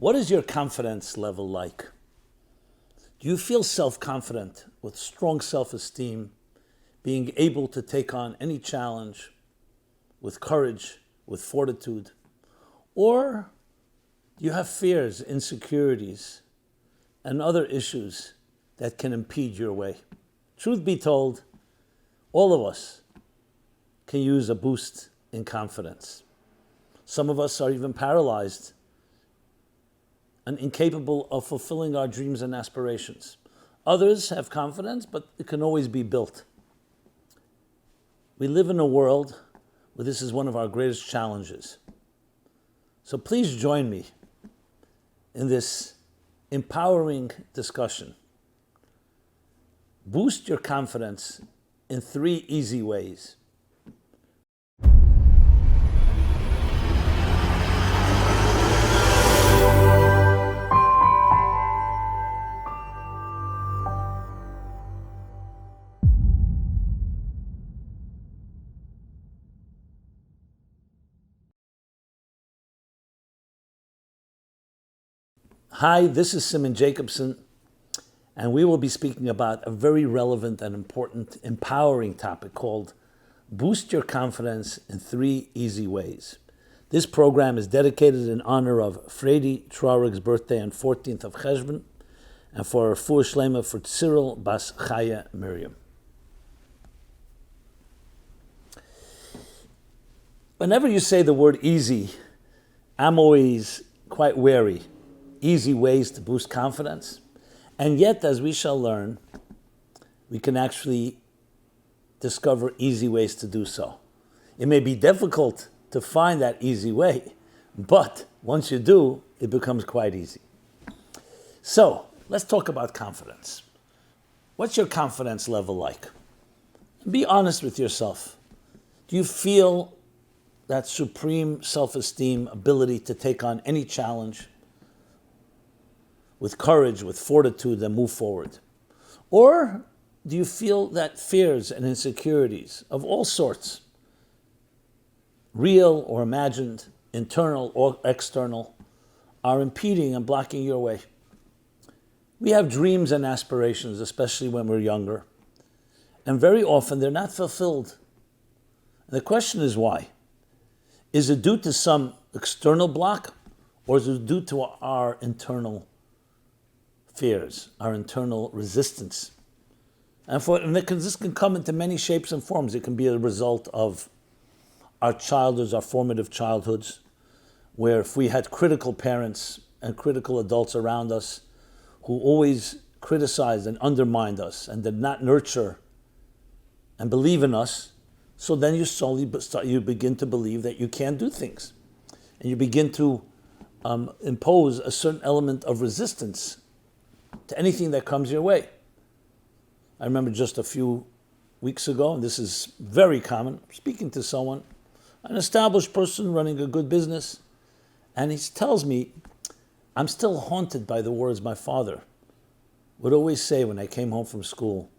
What is your confidence level like? Do you feel self-confident with strong self-esteem, being able to take on any challenge with courage, with fortitude? Or do you have fears, insecurities, and other issues that can impede your way? Truth be told, all of us can use a boost in confidence. Some of us are even paralyzed and incapable of fulfilling our dreams and aspirations. Others have confidence, but it can always be built. We live in a world where this is one of our greatest challenges. So please join me in this empowering discussion. Boost your confidence in 3 easy ways. Hi, this is Rabbi Jacobson, and we will be speaking about a very relevant and important, empowering topic called Boost Your Confidence in 3 Easy Ways. This program is dedicated in honor of Freddie Trauerig's birthday on 14th of Cheshvan, and for Refuah Shlema for Cyril Bas Chaya Miriam. Whenever you say the word easy, I'm always quite wary. Easy ways to boost confidence. And yet, as we shall learn, we can actually discover easy ways to do so. It may be difficult to find that easy way, but once you do, it becomes quite easy. So, let's talk about confidence. What's your confidence level like? Be honest with yourself. Do you feel that supreme self-esteem, ability to take on any challenge with courage, with fortitude, and move forward? Or do you feel that fears and insecurities of all sorts, real or imagined, internal or external, are impeding and blocking your way? We have dreams and aspirations, especially when we're younger, and very often they're not fulfilled. And the question is why? Is it due to some external block, or is it due to our internal fears, our internal resistance? And this can come into many shapes and forms. It can be a result of our childhoods, our formative childhoods, where if we had critical parents and critical adults around us who always criticized and undermined us and did not nurture and believe in us, so then you begin to believe that you can't do things. And you begin to impose a certain element of resistance to anything that comes your way. I remember just a few weeks ago, and this is very common, speaking to someone, an established person running a good business, and he tells me, I'm still haunted by the words my father would always say when I came home from school.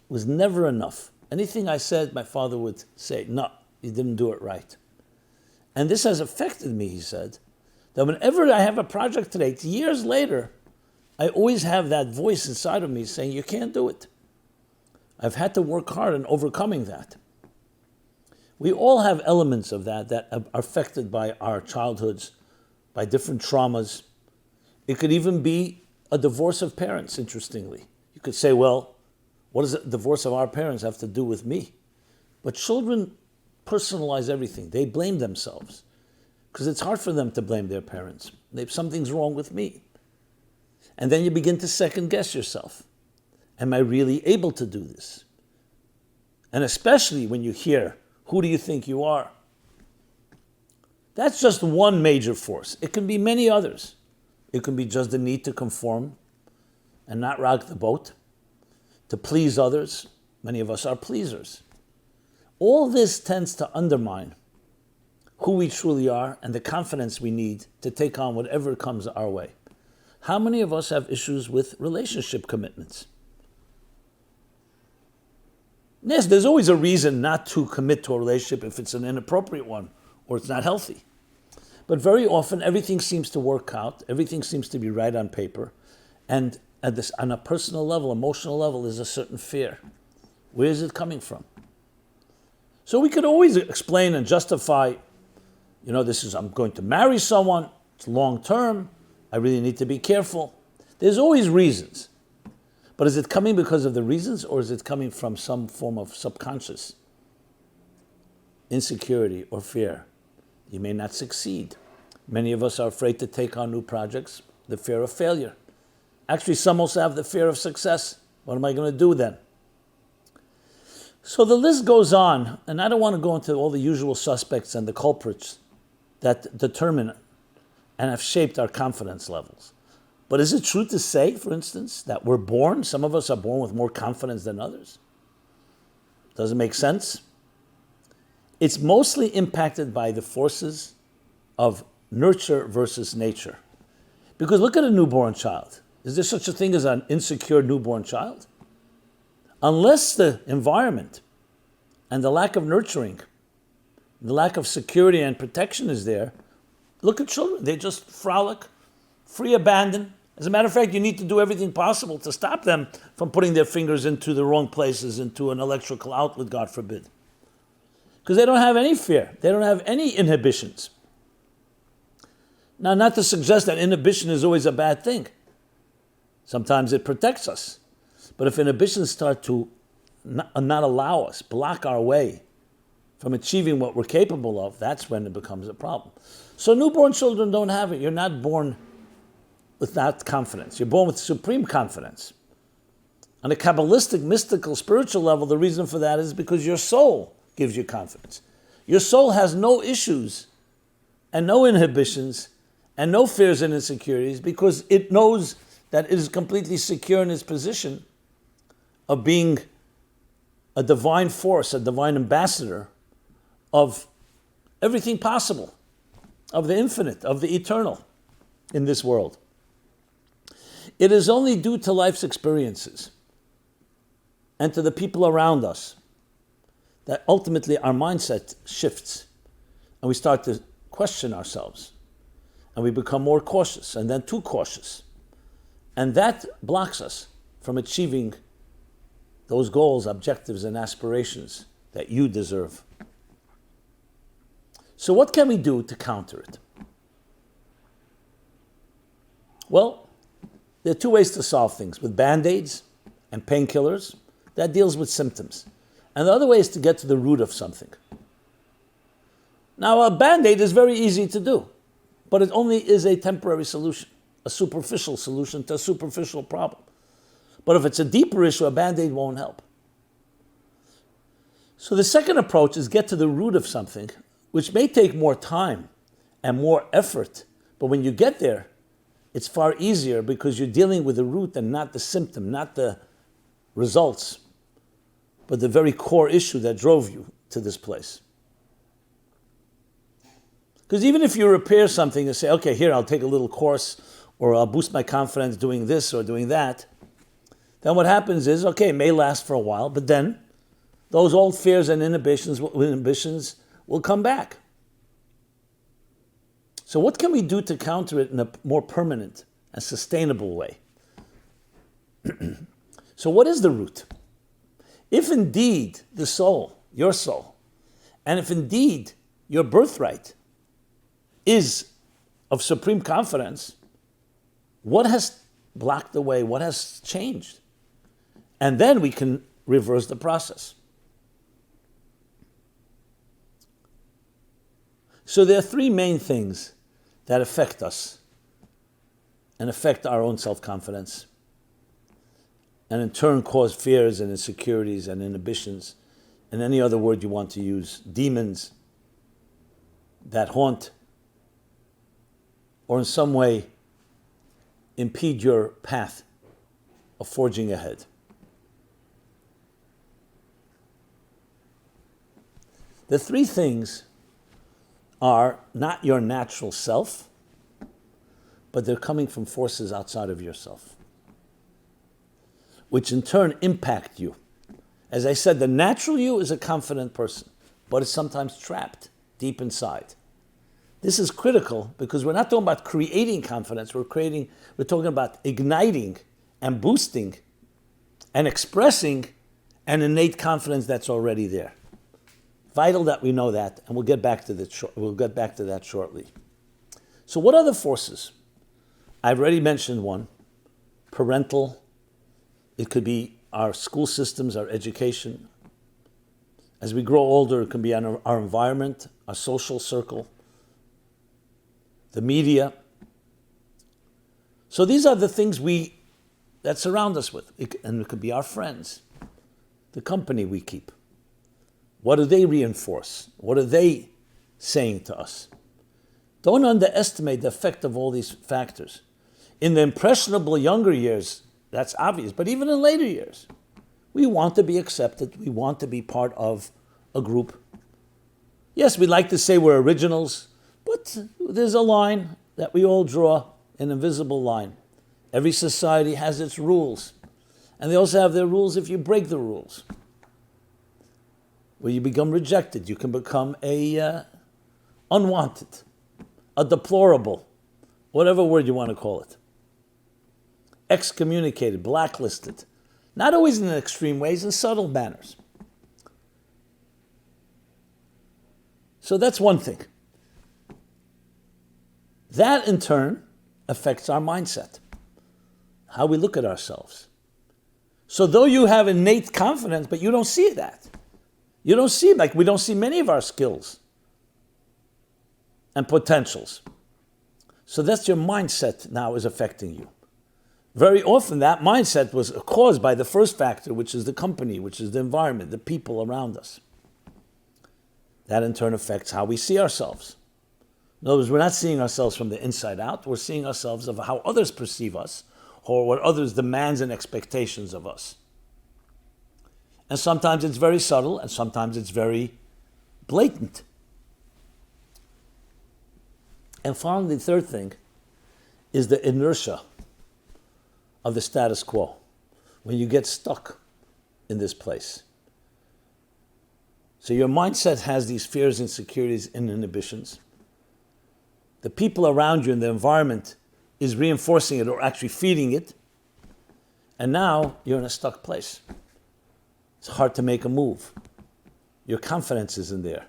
It was never enough. Anything I said, my father would say, no, you didn't do it right. And this has affected me, he said, that whenever I have a project today, it's years later, I always have that voice inside of me saying, you can't do it. I've had to work hard in overcoming that. We all have elements of that are affected by our childhoods, by different traumas. It could even be a divorce of parents, interestingly. You could say, well, what does the divorce of our parents have to do with me? But children personalize everything. They blame themselves because it's hard for them to blame their parents. Something's wrong with me. And then you begin to second guess yourself. Am I really able to do this? And especially when you hear, who do you think you are? That's just one major force. It can be many others. It can be just the need to conform and not rock the boat, to please others. Many of us are pleasers. All this tends to undermine who we truly are and the confidence we need to take on whatever comes our way. How many of us have issues with relationship commitments? Yes, there's always a reason not to commit to a relationship if it's an inappropriate one or it's not healthy. But very often, everything seems to work out. Everything seems to be right on paper. And on a personal level, emotional level, there's a certain fear. Where is it coming from? So we could always explain and justify, I'm going to marry someone. It's long term. I really need to be careful. There's always reasons. But is it coming because of the reasons, or is it coming from some form of subconscious insecurity or fear? You may not succeed. Many of us are afraid to take on new projects, the fear of failure. Actually, some also have the fear of success. What am I going to do then? So the list goes on, and I don't want to go into all the usual suspects and the culprits that determine and have shaped our confidence levels. But is it true to say, for instance, that some of us are born with more confidence than others? Does it make sense? It's mostly impacted by the forces of nurture versus nature. Because look at a newborn child. Is there such a thing as an insecure newborn child? Unless the environment and the lack of nurturing, the lack of security and protection is there, look at children. They just frolic, free abandon. As a matter of fact, you need to do everything possible to stop them from putting their fingers into the wrong places, into an electrical outlet, God forbid. Because they don't have any fear. They don't have any inhibitions. Now, not to suggest that inhibition is always a bad thing. Sometimes it protects us. But if inhibitions start to not allow us, block our way from achieving what we're capable of, that's when it becomes a problem. So newborn children don't have it. You're not born without confidence. You're born with supreme confidence. On a Kabbalistic, mystical, spiritual level, the reason for that is because your soul gives you confidence. Your soul has no issues and no inhibitions and no fears and insecurities because it knows that it is completely secure in its position of being a divine force, a divine ambassador of everything possible, of the infinite, of the eternal in this world. It is only due to life's experiences and to the people around us that ultimately our mindset shifts and we start to question ourselves and we become more cautious and then too cautious. And that blocks us from achieving those goals, objectives, and aspirations that you deserve. So what can we do to counter it? Well, there are two ways to solve things, with Band-Aids and painkillers. That deals with symptoms. And the other way is to get to the root of something. Now, a Band-Aid is very easy to do, but it only is a temporary solution, a superficial solution to a superficial problem. But if it's a deeper issue, a Band-Aid won't help. So the second approach is get to the root of something, which may take more time and more effort, but when you get there, it's far easier because you're dealing with the root and not the symptom, not the results, but the very core issue that drove you to this place. Because even if you repair something and say, okay, here, I'll take a little course, or I'll boost my confidence doing this or doing that, then what happens is, okay, it may last for a while, but then those old fears and inhibitions will come back. So what can we do to counter it in a more permanent and sustainable way? So what is the root? If indeed the soul, your soul, and if indeed your birthright is of supreme confidence, what has blocked the way? What has changed? And then we can reverse the process. So there are three main things that affect us and affect our own self-confidence, and in turn cause fears and insecurities and inhibitions, and any other word you want to use, demons that haunt or in some way impede your path of forging ahead. The three things are not your natural self, but they're coming from forces outside of yourself, which in turn impact you. As I said, the natural you is a confident person, but it's sometimes trapped deep inside. This is critical because we're not talking about creating confidence. We're talking about igniting and boosting and expressing an innate confidence that's already there. Vital that we know that, and we'll get back to that shortly. So what are the forces? I've already mentioned one, parental. It could be our school systems, our education. As we grow older, it can be our environment, our social circle, the media. So these are the things that surround us with. And it could be our friends, the company we keep. What do they reinforce? What are they saying to us? Don't underestimate the effect of all these factors. In the impressionable younger years, that's obvious, but even in later years, we want to be accepted. We want to be part of a group. Yes, we like to say we're originals, but there's a line that we all draw, an invisible line. Every society has its rules, and they also have their rules if you break the rules. Where you become rejected, you can become unwanted, a deplorable, whatever word you want to call it. Excommunicated, blacklisted. Not always in extreme ways, in subtle manners. So that's one thing. That in turn affects our mindset, how we look at ourselves. So though you have innate confidence, but you don't see that. You don't see, like we don't see many of our skills and potentials. So that's your mindset now is affecting you. Very often that mindset was caused by the first factor, which is the company, which is the environment, the people around us. That in turn affects how we see ourselves. In other words, we're not seeing ourselves from the inside out, we're seeing ourselves of how others perceive us or what others' demands and expectations of us. And sometimes it's very subtle, and sometimes it's very blatant. And finally, the third thing is the inertia of the status quo. When you get stuck in this place. So your mindset has these fears, insecurities, and inhibitions. The people around you and the environment is reinforcing it or actually feeding it. And now you're in a stuck place. It's hard to make a move. Your confidence isn't there.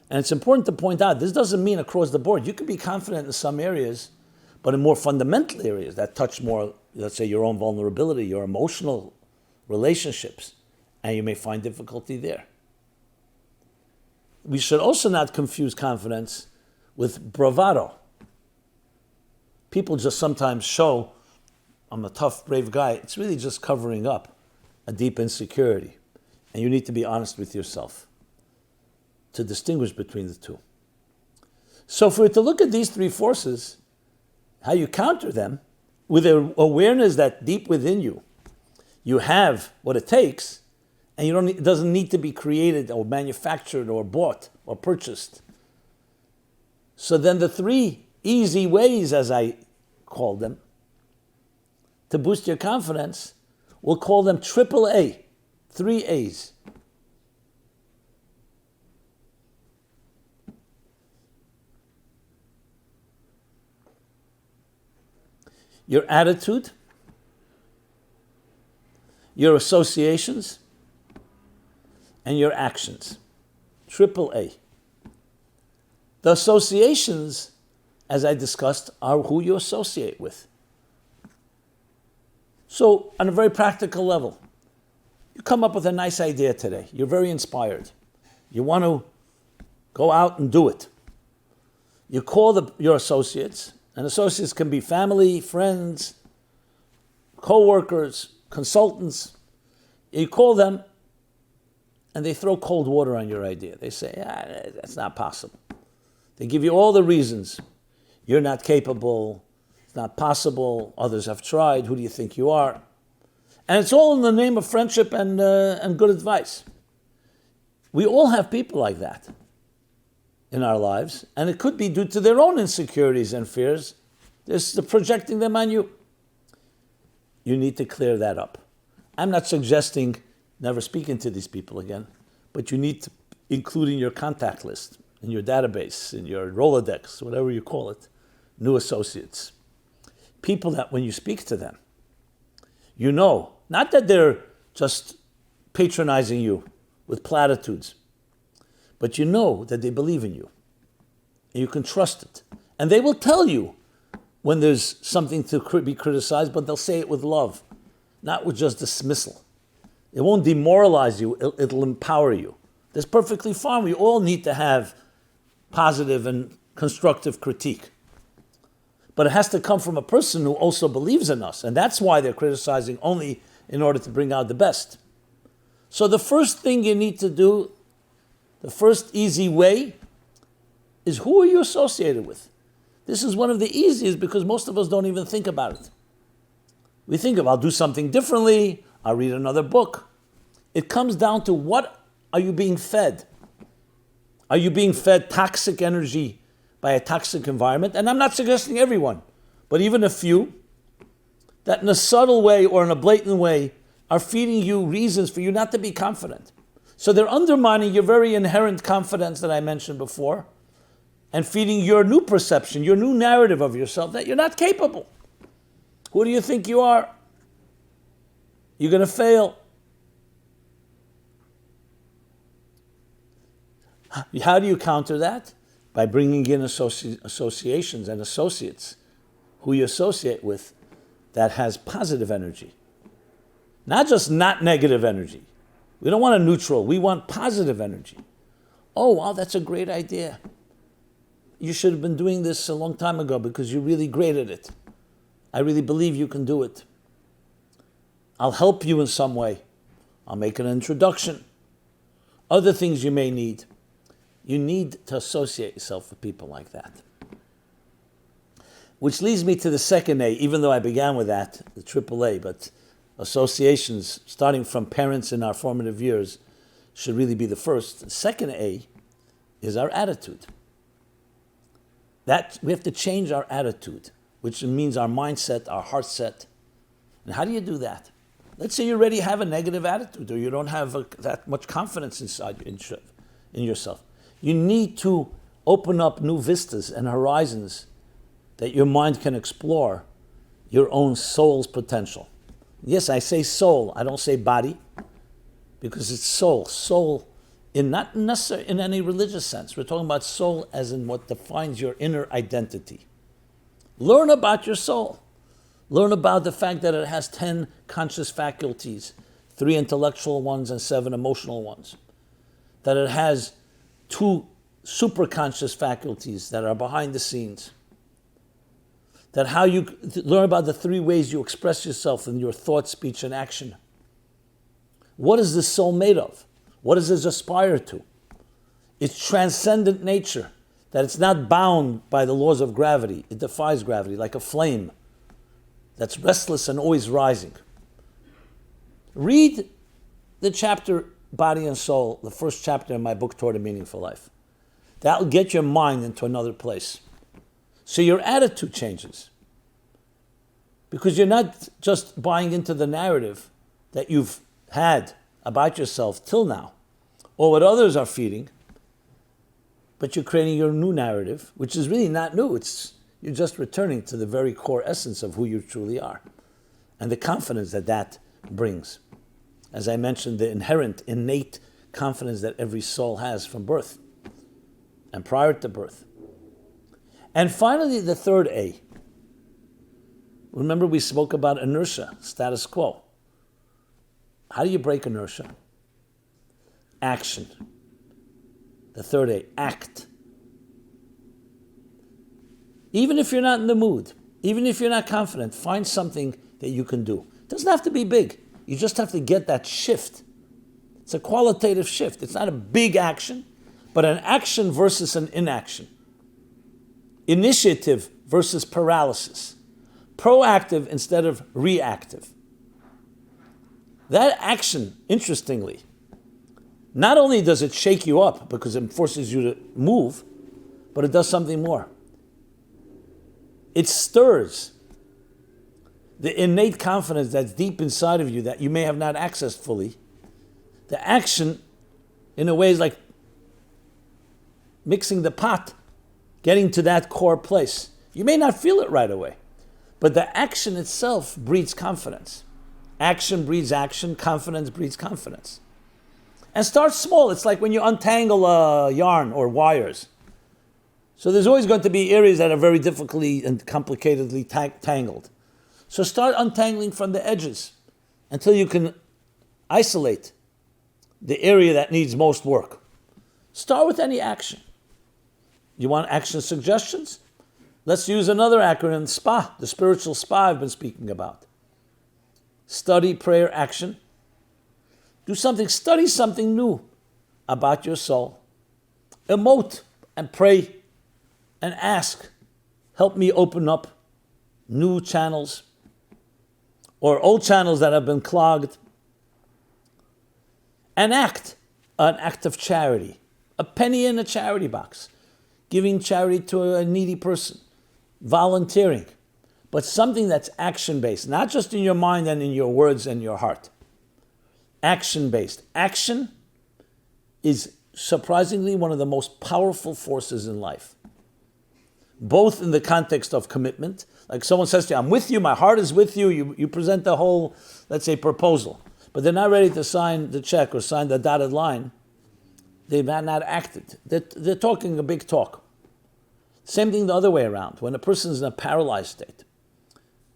And it's important to point out, this doesn't mean across the board. You can be confident in some areas, but in more fundamental areas that touch more, let's say, your own vulnerability, your emotional relationships, and you may find difficulty there. We should also not confuse confidence with bravado. People just sometimes show, I'm a tough, brave guy. It's really just covering up a deep insecurity. And you need to be honest with yourself to distinguish between the two. So if we were to look at these three forces, how you counter them, with an awareness that deep within you, you have what it takes, and it doesn't need to be created or manufactured or bought or purchased. So then the three easy ways, as I call them, to boost your confidence, we'll call them triple A, 3 A's. Your attitude, your associations, and your actions. Triple A. The associations, as I discussed, are who you associate with. So, on a very practical level, you come up with a nice idea today. You're very inspired. You want to go out and do it. You call your associates, and associates can be family, friends, co-workers, consultants. You call them, and they throw cold water on your idea. They say, that's not possible. They give you all the reasons. You're not capable. It's not possible. Others have tried. Who do you think you are? And it's all in the name of friendship and good advice. We all have people like that in our lives, and it could be due to their own insecurities and fears. They're projecting them on you. You need to clear that up. I'm not suggesting never speaking to these people again, but you need to include in your contact list, in your database, in your Rolodex, whatever you call it, new associates. People that when you speak to them, you know, not that they're just patronizing you with platitudes, but you know that they believe in you. And you can trust it. And they will tell you when there's something to be criticized, but they'll say it with love, not with just dismissal. It won't demoralize you, it'll empower you. That's perfectly fine. We all need to have positive and constructive critique. But it has to come from a person who also believes in us. And that's why they're criticizing only in order to bring out the best. So the first thing you need to do, the first easy way, is who are you associated with? This is one of the easiest because most of us don't even think about it. We think of, I'll do something differently, I'll read another book. It comes down to what are you being fed? Are you being fed toxic energy by a toxic environment? And I'm not suggesting everyone, but even a few that in a subtle way or in a blatant way are feeding you reasons for you not to be confident. So they're undermining your very inherent confidence that I mentioned before and feeding your new perception, your new narrative of yourself that you're not capable. Who do you think you are? You're going to fail. How do you counter that? By bringing in associations and associates who you associate with that has positive energy. Not just not negative energy. We don't want a neutral. We want positive energy. Oh, wow, that's a great idea. You should have been doing this a long time ago because you're really great at it. I really believe you can do it. I'll help you in some way. I'll make an introduction. Other things you may need. You need to associate yourself with people like that. Which leads me to the second A, even though I began with that, the triple A, but associations, starting from parents in our formative years, should really be the first. The second A is our attitude. That we have to change our attitude, which means our mindset, our heart set. And how do you do that? Let's say you already have a negative attitude or you don't have that much confidence inside in yourself. You need to open up new vistas and horizons that your mind can explore your own soul's potential. Yes, I say soul, I don't say body, because it's soul. Soul, not necessarily in any religious sense. We're talking about soul as in what defines your inner identity. Learn about your soul. Learn about the fact that it has 10 conscious faculties, 3 intellectual ones and 7 emotional ones. That it has 2 superconscious faculties that are behind the scenes. That how you learn about the 3 ways you express yourself in your thought, speech, and action. What is this soul made of? What does it aspire to? Its transcendent nature, that it's not bound by the laws of gravity. It defies gravity like a flame that's restless and always rising. Read the chapter, Body and Soul, the first chapter in my book, Toward a Meaningful Life. That'll get your mind into another place. So your attitude changes. Because you're not just buying into the narrative that you've had about yourself till now, or what others are feeding, but you're creating your new narrative, which is really not new. You're just returning to the very core essence of who you truly are, and the confidence that that brings. As I mentioned, the inherent, innate confidence that every soul has from birth and prior to birth. And finally, the third A. Remember we spoke about inertia, status quo. How do you break inertia? Action. The third A, act. Even if you're not in the mood, even if you're not confident, find something that you can do. It doesn't have to be big. You just have to get that shift. It's a qualitative shift. It's not a big action, but an action versus an inaction. Initiative versus paralysis. Proactive instead of reactive. That action, interestingly, not only does it shake you up because it forces you to move, but it does something more. It stirs the innate confidence that's deep inside of you that you may have not accessed fully. The action, in a way, is like mixing the pot, getting to that core place. You may not feel it right away, but the action itself breeds confidence. Action breeds action, confidence breeds confidence. And start small. It's like when you untangle a yarn or wires. So there's always going to be areas that are very difficultly and complicatedly tangled. So start untangling from the edges until you can isolate the area that needs most work. Start with any action. You want action suggestions? Let's use another acronym, SPA, the spiritual SPA I've been speaking about. Study, prayer, action. Do something, study something new about your soul. Emote and pray and ask, help me open up new channels or old channels that have been clogged. And act, an act of charity. A penny in a charity box. Giving charity to a needy person. Volunteering. But something that's action-based, not just in your mind and in your words and your heart. Action-based. Action is surprisingly one of the most powerful forces in life. Both in the context of commitment, like someone says to you, I'm with you, my heart is with you, you present the whole, let's say, proposal, but they're not ready to sign the check or sign the dotted line, they've not acted. They're talking a big talk. Same thing the other way around. When a person is in a paralyzed state,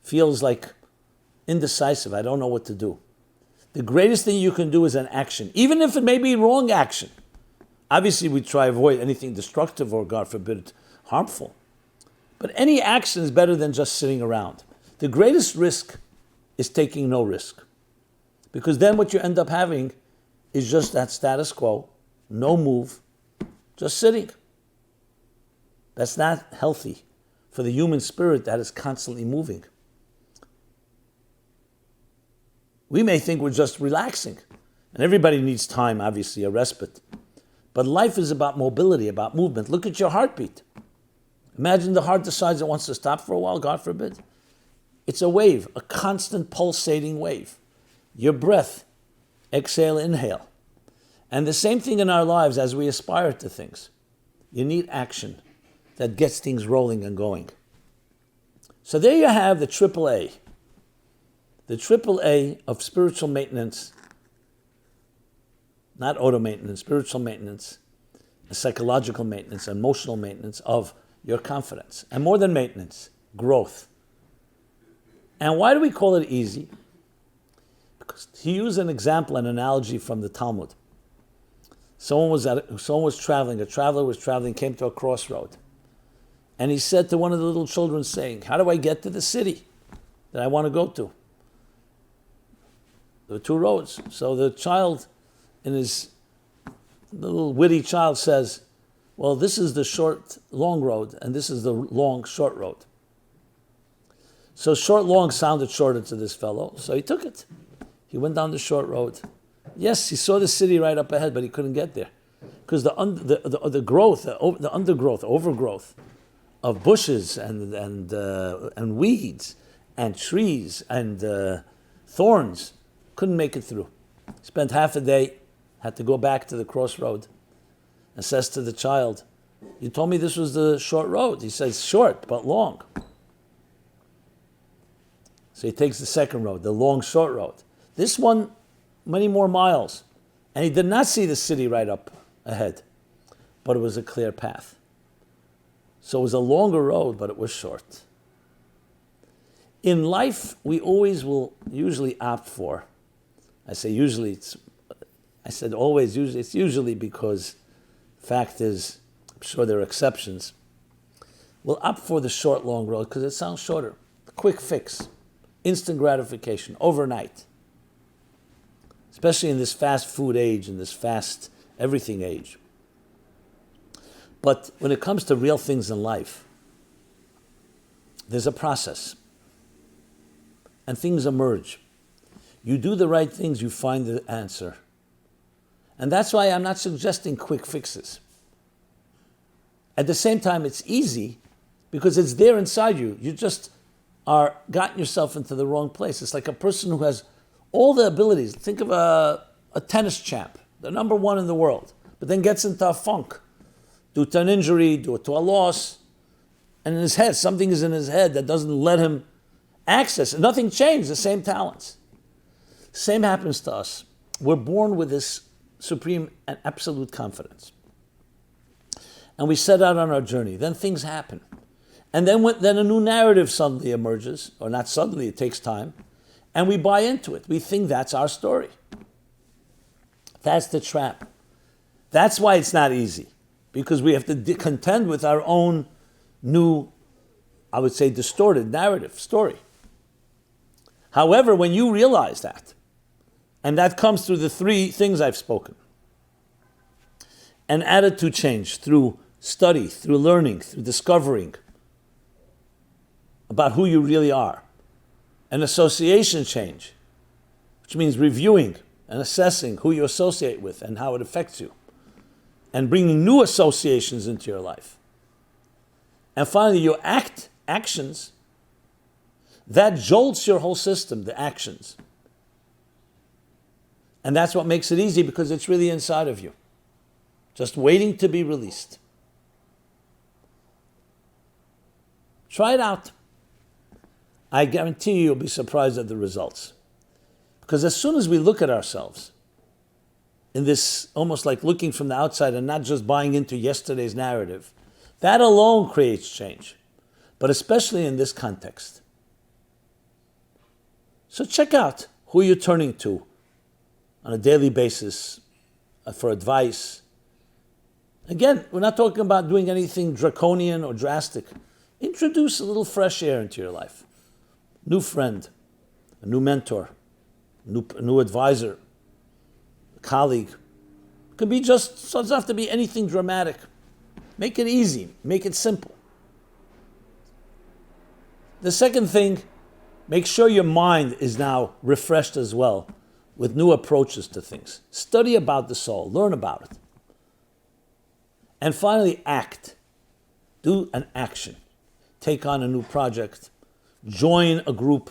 feels like indecisive, I don't know what to do. The greatest thing you can do is an action, even if it may be wrong action. Obviously, we try to avoid anything destructive or, God forbid, harmful. But any action is better than just sitting around. The greatest risk is taking no risk. Because then what you end up having is just that status quo, no move, just sitting. That's not healthy for the human spirit that is constantly moving. We may think we're just relaxing, and everybody needs time, obviously, a respite. But life is about mobility, about movement. Look at your heartbeat. Imagine the heart decides it wants to stop for a while, God forbid. It's a wave, a constant pulsating wave. Your breath, exhale, inhale. And the same thing in our lives as we aspire to things. You need action that gets things rolling and going. So there you have the AAA. The AAA of spiritual maintenance, not auto maintenance, spiritual maintenance, psychological maintenance, emotional maintenance of your confidence. And more than maintenance, growth. And why do we call it easy? Because he used an example, an analogy from the Talmud. Someone was traveling, a traveler was traveling, came to a crossroad. And he said to one of the little children saying, how do I get to the city that I want to go to? There were two roads. So the child, the little witty child says, well, this is the short, long road, and this is the long, short road. So short, long sounded shorter to this fellow, so he took it. He went down the short road. Yes, he saw the city right up ahead, but he couldn't get there. Because the undergrowth, overgrowth of bushes and weeds and trees and thorns, couldn't make it through. Spent half a day, had to go back to the crossroad, and says to the child, you told me this was the short road. He says, short, but long. So he takes the second road, the long, short road. This one, many more miles. And he did not see the city right up ahead, but it was a clear path. So it was a longer road, but it was short. In life, we always will usually opt for, I say usually, I said always, usually, it's usually because fact is, I'm sure there are exceptions, we'll opt for the short, long road because it sounds shorter. Quick fix, instant gratification, overnight. Especially in this fast food age, in this fast everything age. But when it comes to real things in life, there's a process. And things emerge. You do the right things, you find the answer. And that's why I'm not suggesting quick fixes. At the same time, it's easy because it's there inside you. You just are gotten yourself into the wrong place. It's like a person who has all the abilities. Think of a tennis champ, the number one in the world, but then gets into a funk due to an injury, due to a loss. And in his head, something is in his head that doesn't let him access it. Nothing changed, the same talents. Same happens to us. We're born with this supreme and absolute confidence. And we set out on our journey. Then things happen. And then a new narrative suddenly emerges, or not suddenly, it takes time, and we buy into it. We think that's our story. That's the trap. That's why it's not easy, because we have to contend with our own new, I would say, distorted narrative, story. However, when you realize that, and that comes through the three things I've spoken, an attitude change through study, through learning, through discovering about who you really are, an association change, which means reviewing and assessing who you associate with and how it affects you, and bringing new associations into your life. And finally, your actions, that jolts your whole system, the actions. And that's what makes it easy, because it's really inside of you, just waiting to be released. Try it out. I guarantee you'll be surprised at the results. Because as soon as we look at ourselves in this, almost like looking from the outside and not just buying into yesterday's narrative, that alone creates change, but especially in this context. So check out who you're turning to on a daily basis for advice. Again, we're not talking about doing anything draconian or drastic. Introduce a little fresh air into your life. New friend, a new mentor, a new advisor, a colleague. It could be just, so it doesn't have to be anything dramatic. Make it easy, make it simple. The second thing, make sure your mind is now refreshed as well with new approaches to things. Study about the soul, learn about it. And finally, act. Do an action. Take on a new project. Join a group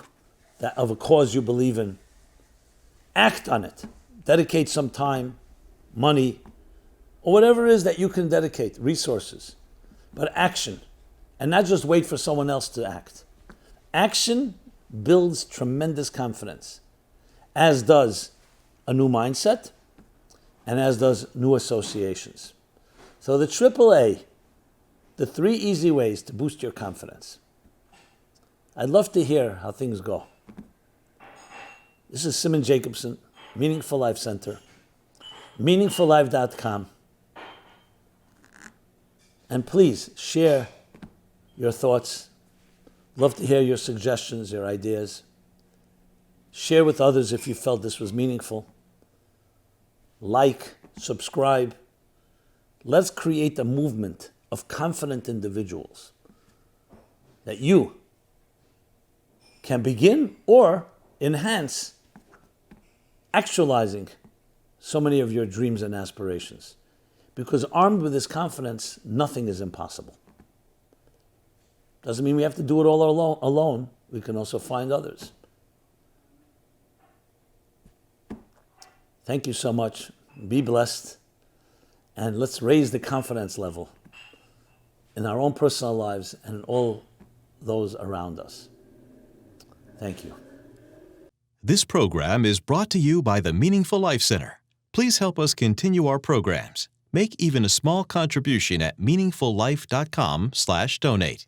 of a cause you believe in. Act on it. Dedicate some time, money, or whatever it is that you can dedicate, resources. But action. And not just wait for someone else to act. Action builds tremendous confidence, as does a new mindset, and as does new associations. So the AAA, the 3 easy ways to boost your confidence. I'd love to hear how things go. This is Rabbi Jacobson, Meaningful Life Center, meaningfullife.com. And please share your thoughts. Love to hear your suggestions, your ideas. Share with others if you felt this was meaningful. Like, subscribe. Let's create a movement of confident individuals that you can begin or enhance actualizing so many of your dreams and aspirations. Because armed with this confidence, nothing is impossible. Doesn't mean we have to do it all alone. We can also find others. Thank you so much. Be blessed. And let's raise the confidence level in our own personal lives and in all those around us. Thank you. This program is brought to you by the Meaningful Life Center. Please help us continue our programs. Make even a small contribution at meaningfullife.com/donate.